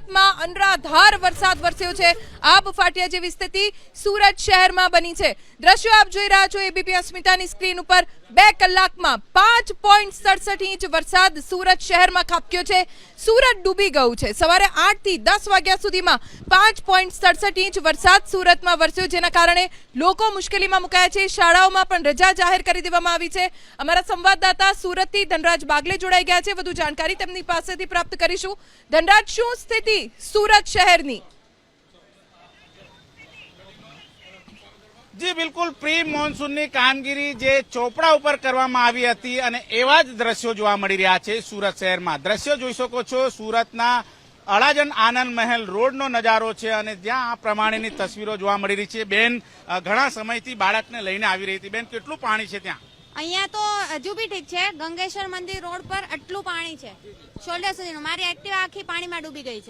સુરતમાં અનરાધાર વરસાદ વરસ્યો છે। આબ ફાટ્યા જેવી સ્થિતિ સુરત શહેરમાં બની છે। દ્રશ્યો આપ જોઈ રહ્યા છો એબીપી અસ્મિતાની સ્ક્રીન ઉપર 2 કલાકમાં 5.67 ઇંચ વરસાદ સુરત શહેરમાં ખાબક્યો છે। સુરત ડૂબી ગયું છે। સવારે 8 થી 10 વાગ્યા સુધીમાં 5.67 ઇંચ વરસાદ સુરતમાં વરસ્યો, જેના કારણે લોકો મુશ્કેલીમાં મુકાયા છે। શાળાઓમાં પણ રજા જાહેર કરી દેવામાં આવી છે। અમારા સંવાદદાતા સુરતથી ધનરાજ બાગલે જોડાઈ ગયા છે। વધુ જાણકારી તેમની પાસેથી પ્રાપ્ત કરીશું। ધનરાજ, શું સ્થિતિ સુરત શહેરની? જી બિલકુલ, પ્રી મોન્સૂનની કામગીરી જે ચોપડા ઉપર કરવામાં આવી હતી અને એવા જ દ્રશ્યો જોવા મળી રહ્યા છે સુરત શહેરમાં। દ્રશ્યો જોઈ શકો છો સુરતના અડાજણ આનંદ મહેલ રોડનો નજારો છે અને જ્યાં આ પ્રમાણેની તસવીરો જોવા મળી રહી છે। બેન, ઘણા સમયથી બાળકને લઈને આવી રહી હતી, બેન કેટલું પાણી છે ત્યાં? અહીંયા તો હજુ બી ઠીક છે, ગંગેશ્વર મંદિર રોડ પર આટલું પાણી છે, શોલ્ડર સુધીનું। મારી એક્ટિવા આખી પાણીમાં ડૂબી ગઈ છે।